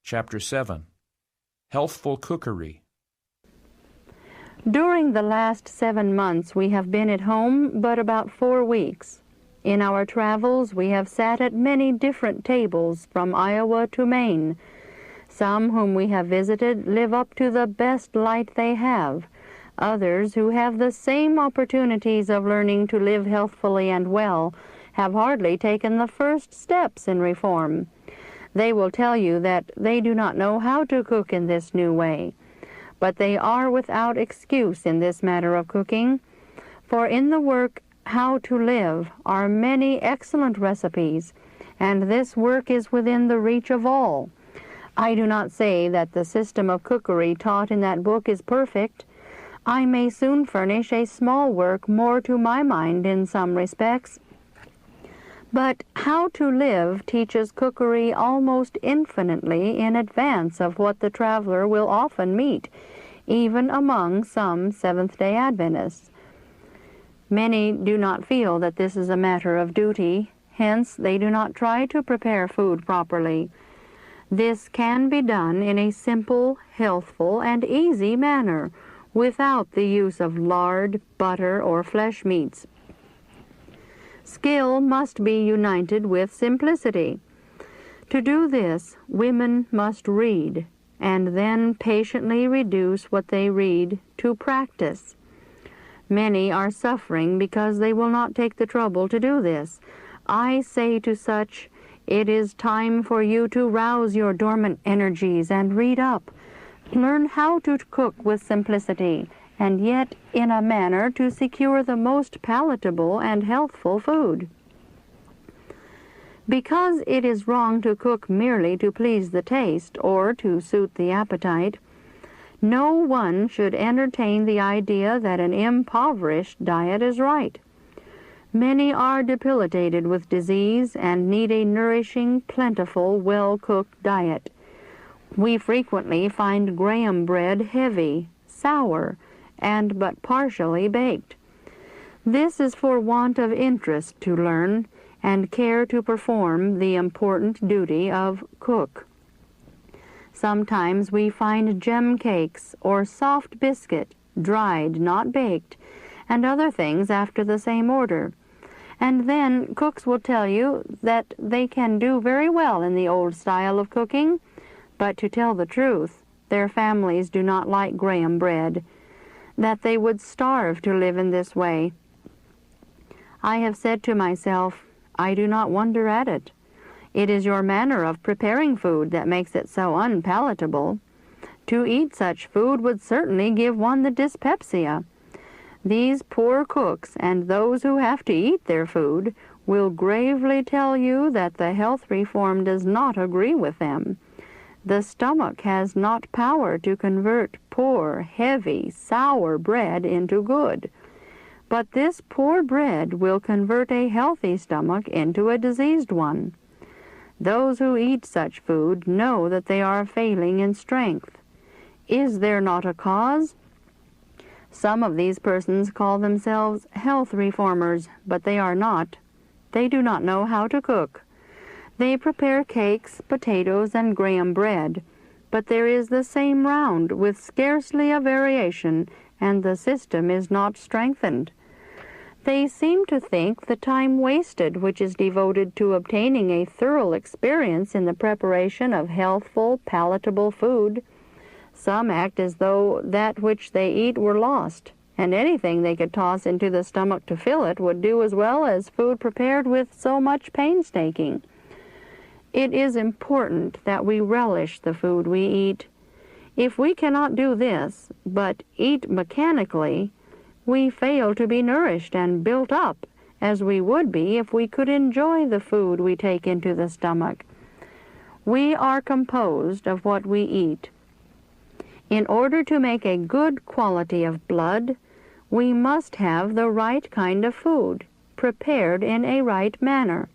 Chapter 7. Healthful Cookery. During the last 7 months we have been at home but about 4 weeks. In our travels we have sat at many different tables from Iowa to Maine. Some whom we have visited live up to the best light they have. Others who have the same opportunities of learning to live healthfully and well have hardly taken the first steps in reform. They will tell you that they do not know how to cook in this new way. But they are without excuse in this matter of cooking, for in the work How to Live are many excellent recipes, and this work is within the reach of all. I do not say that the system of cookery taught in that book is perfect. I may soon furnish a small work more to my mind in some respects. But How to Live teaches cookery almost infinitely in advance of what the traveler will often meet, even among some Seventh-day Adventists. Many do not feel that this is a matter of duty, hence they do not try to prepare food properly. This can be done in a simple, healthful, and easy manner, without the use of lard, butter, or flesh meats. Skill must be united with simplicity. To do this, women must read, and then patiently reduce what they read to practice. Many are suffering because they will not take the trouble to do this. I say to such, it is time for you to rouse your dormant energies and read up. Learn how to cook with simplicity, and yet in a manner to secure the most palatable and healthful food. Because it is wrong to cook merely to please the taste or to suit the appetite, no one should entertain the idea that an impoverished diet is right. Many are debilitated with disease and need a nourishing, plentiful, well-cooked diet. We frequently find graham bread heavy, sour, and but partially baked. This is for want of interest to learn and care to perform the important duty of cook. Sometimes we find gem cakes or soft biscuit, dried, not baked, and other things after the same order. And then cooks will tell you that they can do very well in the old style of cooking, but to tell the truth, their families do not like graham bread, that they would starve to live in this way. I have said to myself, I do not wonder at it. It is your manner of preparing food that makes it so unpalatable. To eat such food would certainly give one the dyspepsia. These poor cooks and those who have to eat their food will gravely tell you that the health reform does not agree with them. The stomach has not power to convert poor, heavy, sour bread into good. But this poor bread will convert a healthy stomach into a diseased one. Those who eat such food know that they are failing in strength. Is there not a cause? Some of these persons call themselves health reformers, but they are not. They do not know how to cook. They prepare cakes, potatoes, and graham bread, but there is the same round with scarcely a variation, and the system is not strengthened. They seem to think the time wasted which is devoted to obtaining a thorough experience in the preparation of healthful, palatable food. Some act as though that which they eat were lost, and anything they could toss into the stomach to fill it would do as well as food prepared with so much painstaking. It is important that we relish the food we eat. If we cannot do this, but eat mechanically, we fail to be nourished and built up as we would be if we could enjoy the food we take into the stomach. We are composed of what we eat. In order to make a good quality of blood, we must have the right kind of food, prepared in a right manner.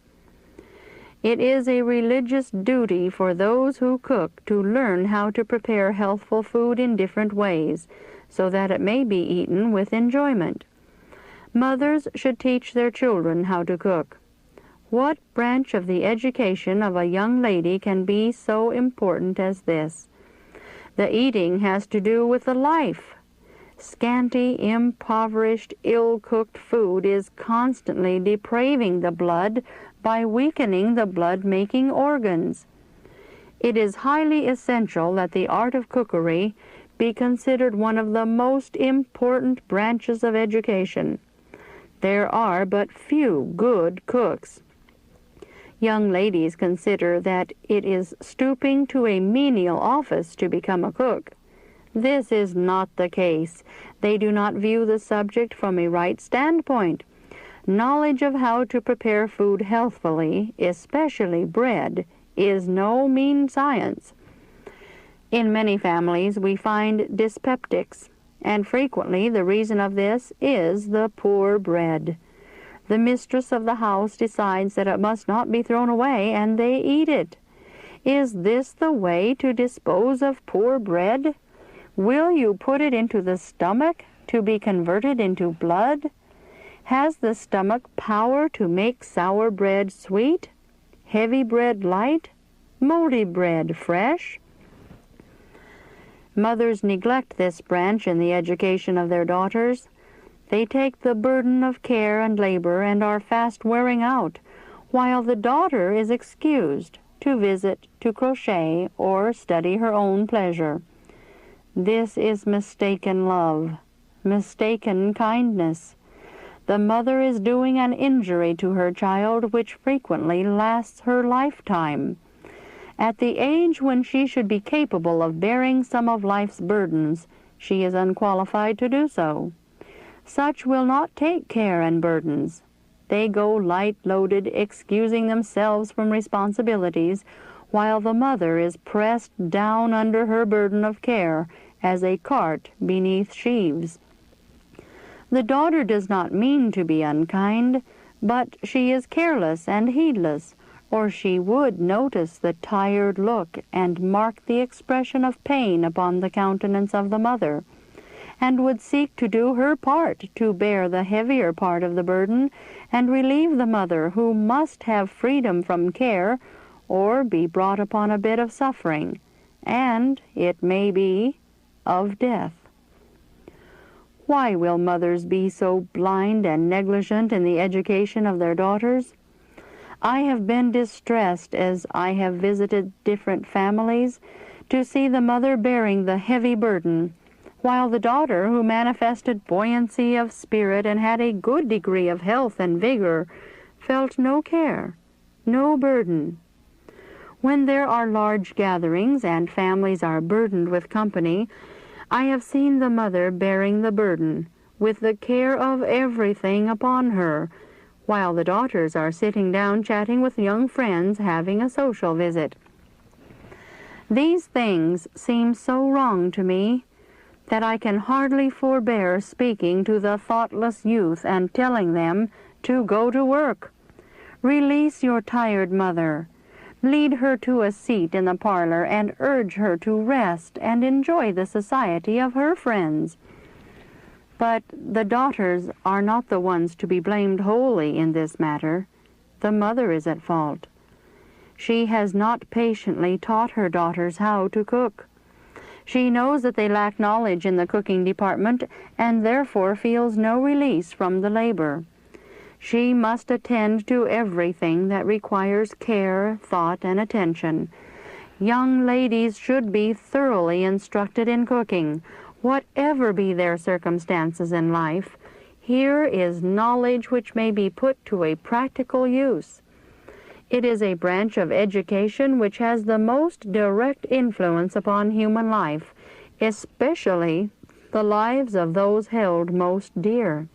It is a religious duty for those who cook to learn how to prepare healthful food in different ways, so that it may be eaten with enjoyment. Mothers should teach their children how to cook. What branch of the education of a young lady can be so important as this? The eating has to do with the life. Scanty, impoverished, ill-cooked food is constantly depraving the blood by weakening the blood-making organs. It is highly essential that the art of cookery be considered one of the most important branches of education. There are but few good cooks. Young ladies consider that it is stooping to a menial office to become a cook. This is not the case. They do not view the subject from a right standpoint. Knowledge of how to prepare food healthfully, especially bread, is no mean science. In many families we find dyspeptics, and frequently the reason of this is the poor bread. The mistress of the house decides that it must not be thrown away, and they eat it. Is this the way to dispose of poor bread? Will you put it into the stomach to be converted into blood? Has the stomach power to make sour bread sweet, heavy bread light, moldy bread fresh? Mothers neglect this branch in the education of their daughters. They take the burden of care and labor and are fast wearing out, while the daughter is excused to visit, to crochet, or study her own pleasure. This is mistaken love, mistaken kindness. The mother is doing an injury to her child which frequently lasts her lifetime. At the age when she should be capable of bearing some of life's burdens, she is unqualified to do so. Such will not take care and burdens. They go light-loaded, excusing themselves from responsibilities, while the mother is pressed down under her burden of care as a cart beneath sheaves. The daughter does not mean to be unkind, but she is careless and heedless, or she would notice the tired look and mark the expression of pain upon the countenance of the mother, and would seek to do her part to bear the heavier part of the burden and relieve the mother, who must have freedom from care or be brought upon a bed of suffering, and, it may be, of death. Why will mothers be so blind and negligent in the education of their daughters? I have been distressed as I have visited different families to see the mother bearing the heavy burden, while the daughter, who manifested buoyancy of spirit and had a good degree of health and vigor, felt no care, no burden. When there are large gatherings and families are burdened with company, I have seen the mother bearing the burden, with the care of everything upon her, while the daughters are sitting down chatting with young friends, having a social visit. These things seem so wrong to me that I can hardly forbear speaking to the thoughtless youth and telling them to go to work. Release your tired mother. Lead her to a seat in the parlor and urge her to rest and enjoy the society of her friends. But the daughters are not the ones to be blamed wholly in this matter. The mother is at fault. She has not patiently taught her daughters how to cook. She knows that they lack knowledge in the cooking department and therefore feels no release from the labor. She must attend to everything that requires care, thought, and attention. Young ladies should be thoroughly instructed in cooking, whatever be their circumstances in life. Here is knowledge which may be put to a practical use. It is a branch of education which has the most direct influence upon human life, especially the lives of those held most dear.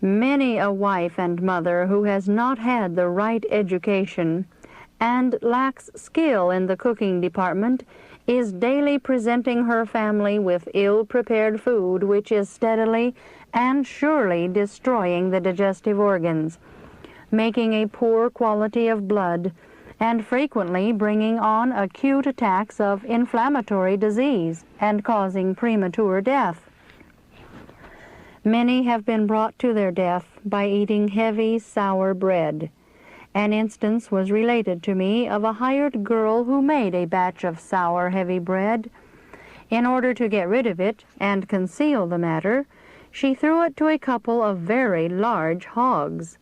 Many a wife and mother who has not had the right education and lacks skill in the cooking department is daily presenting her family with ill-prepared food which is steadily and surely destroying the digestive organs, making a poor quality of blood, and frequently bringing on acute attacks of inflammatory disease and causing premature death. Many have been brought to their death by eating heavy, sour bread. An instance was related to me of a hired girl who made a batch of sour, heavy bread. In order to get rid of it and conceal the matter, she threw it to a couple of very large hogs.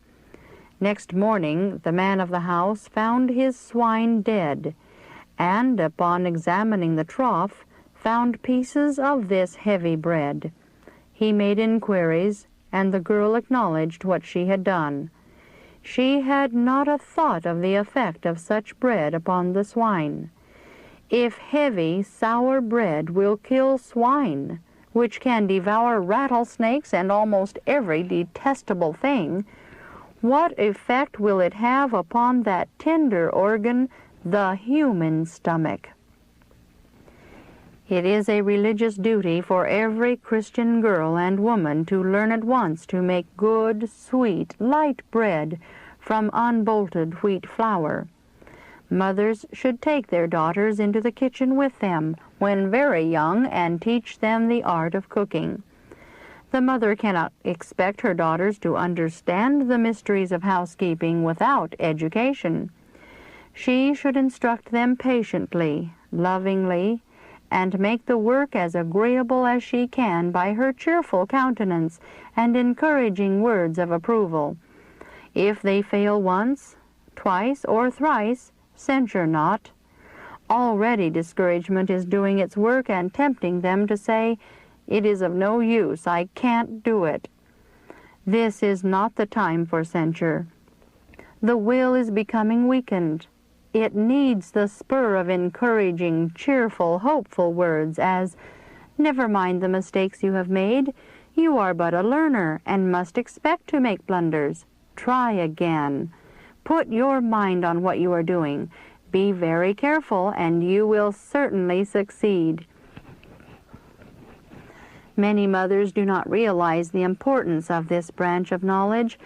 Next morning the man of the house found his swine dead, and upon examining the trough, found pieces of this heavy bread. He made inquiries, and the girl acknowledged what she had done. She had not a thought of the effect of such bread upon the swine. If heavy, sour bread will kill swine, which can devour rattlesnakes and almost every detestable thing, what effect will it have upon that tender organ, the human stomach? It is a religious duty for every Christian girl and woman to learn at once to make good, sweet, light bread from unbolted wheat flour. Mothers should take their daughters into the kitchen with them when very young and teach them the art of cooking. The mother cannot expect her daughters to understand the mysteries of housekeeping without education. She should instruct them patiently, lovingly, and make the work as agreeable as she can by her cheerful countenance and encouraging words of approval. If they fail once, twice, or thrice, censure not. Already discouragement is doing its work and tempting them to say, "It is of no use, I can't do it." This is not the time for censure. The will is becoming weakened. It needs the spur of encouraging, cheerful, hopeful words as, "Never mind the mistakes you have made. You are but a learner and must expect to make blunders. Try again. Put your mind on what you are doing. Be very careful, and you will certainly succeed." Many mothers do not realize the importance of this branch of knowledge,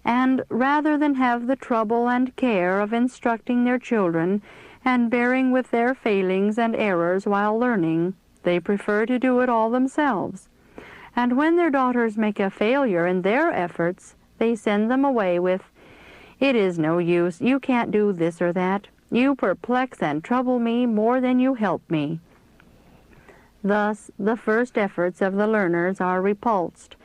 and rather than have the trouble and care of instructing their children and bearing with their failings and errors while learning, they prefer to do it all themselves. And when their daughters make a failure in their efforts, they send them away with, "It is no use, you can't do this or that. You perplex and trouble me more than you help me." Thus, the first efforts of the learners are repulsed,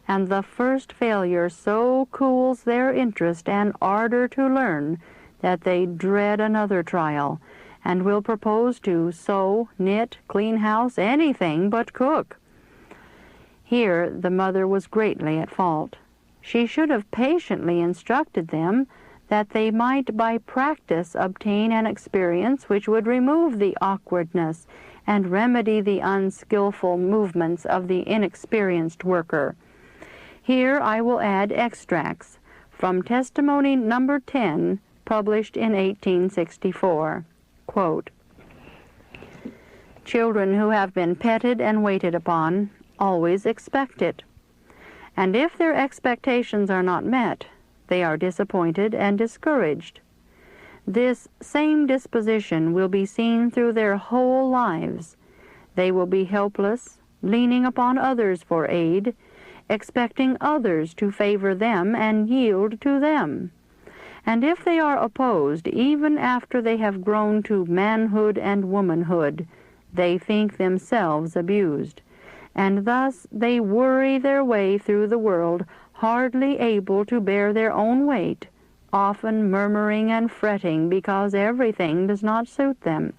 and the first failure so cools their interest and ardor to learn that they dread another trial, and will propose to sew, knit, clean house, anything but cook. Here the mother was greatly at fault. She should have patiently instructed them, that they might by practice obtain an experience which would remove the awkwardness and remedy the unskillful movements of the inexperienced worker. Here I will add extracts from testimony number 10, published in 1864. Quote, "Children who have been petted and waited upon always expect it. And if their expectations are not met, they are disappointed and discouraged. This same disposition will be seen through their whole lives. They will be helpless, leaning upon others for aid, expecting others to favor them and yield to them. And if they are opposed, even after they have grown to manhood and womanhood, they think themselves abused. And thus they worry their way through the world, hardly able to bear their own weight, often murmuring and fretting because everything does not suit them.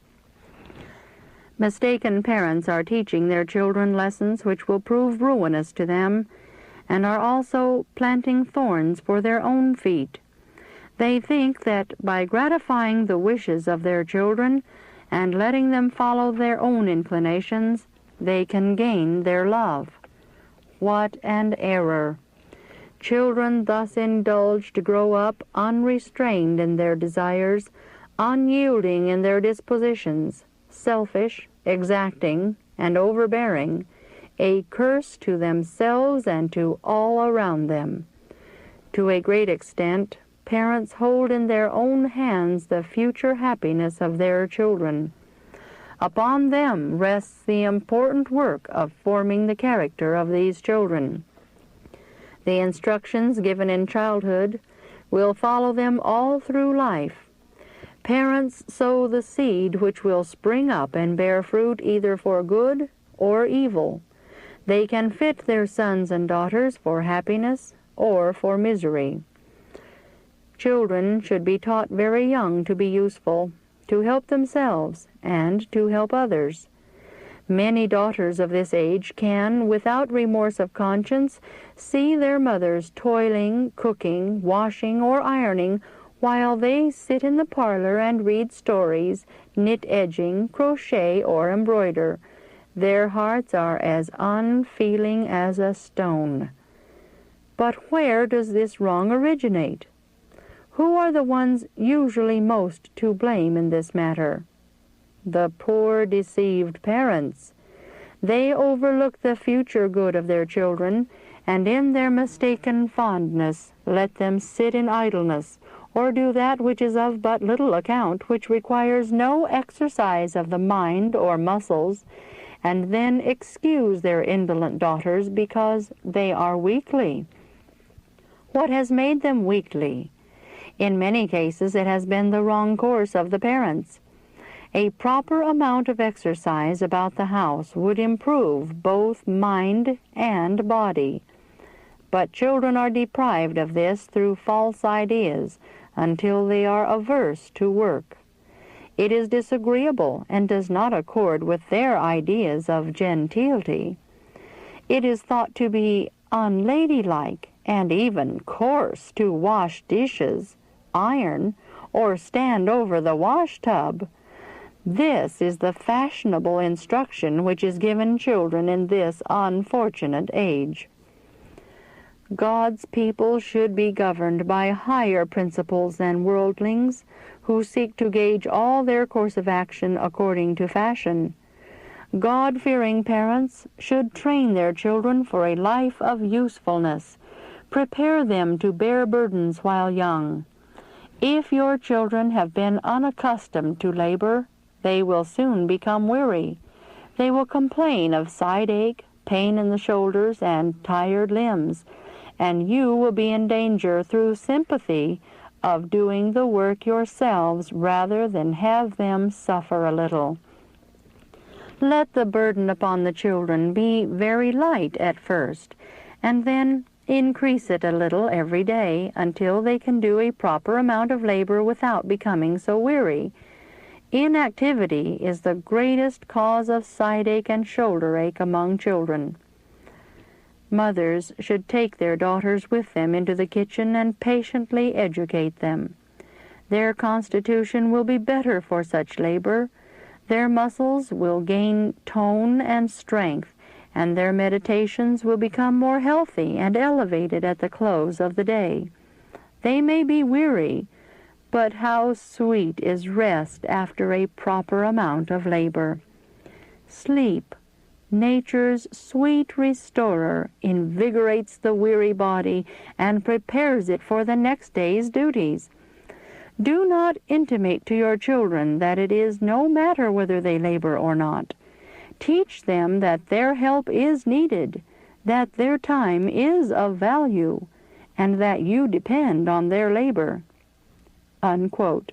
Mistaken parents are teaching their children lessons which will prove ruinous to them, and are also planting thorns for their own feet. They think that by gratifying the wishes of their children and letting them follow their own inclinations, they can gain their love. What an error! Children thus indulged grow up unrestrained in their desires, unyielding in their dispositions, selfish, exacting, and overbearing, a curse to themselves and to all around them. To a great extent, parents hold in their own hands the future happiness of their children. Upon them rests the important work of forming the character of these children. The instructions given in childhood will follow them all through life. Parents sow the seed which will spring up and bear fruit either for good or evil. They can fit their sons and daughters for happiness or for misery. Children should be taught very young to be useful, to help themselves, and to help others. Many daughters of this age can, without remorse of conscience, see their mothers toiling, cooking, washing, or ironing, while they sit in the parlor and read stories, knit edging, crochet, or embroider. Their hearts are as unfeeling as a stone. But where does this wrong originate? Who are the ones usually most to blame in this matter? The poor, deceived parents. They overlook the future good of their children, and in their mistaken fondness let them sit in idleness, or do that which is of but little account, which requires no exercise of the mind or muscles, and then excuse their indolent daughters because they are weakly. What has made them weakly? In many cases it has been the wrong course of the parents. A proper amount of exercise about the house would improve both mind and body. But children are deprived of this through false ideas until they are averse to work. It is disagreeable and does not accord with their ideas of gentility. It is thought to be unladylike and even coarse to wash dishes, iron, or stand over the wash-tub. This is the fashionable instruction which is given children in this unfortunate age. God's people should be governed by higher principles than worldlings, who seek to gauge all their course of action according to fashion. God-fearing parents should train their children for a life of usefulness, prepare them to bear burdens while young. If your children have been unaccustomed to labor, they will soon become weary. They will complain of side ache, pain in the shoulders, and tired limbs, and you will be in danger through sympathy of doing the work yourselves rather than have them suffer a little. Let the burden upon the children be very light at first, and then increase it a little every day until they can do a proper amount of labor without becoming so weary. Inactivity is the greatest cause of side ache and shoulder ache among children. Mothers should take their daughters with them into the kitchen and patiently educate them. Their constitution will be better for such labor. Their muscles will gain tone and strength, and their meditations will become more healthy and elevated at the close of the day. They may be weary, but how sweet is rest after a proper amount of labor. Sleep, nature's sweet restorer, invigorates the weary body and prepares it for the next day's duties. Do not intimate to your children that it is no matter whether they labor or not. Teach them that their help is needed, that their time is of value, and that you depend on their labor." Unquote.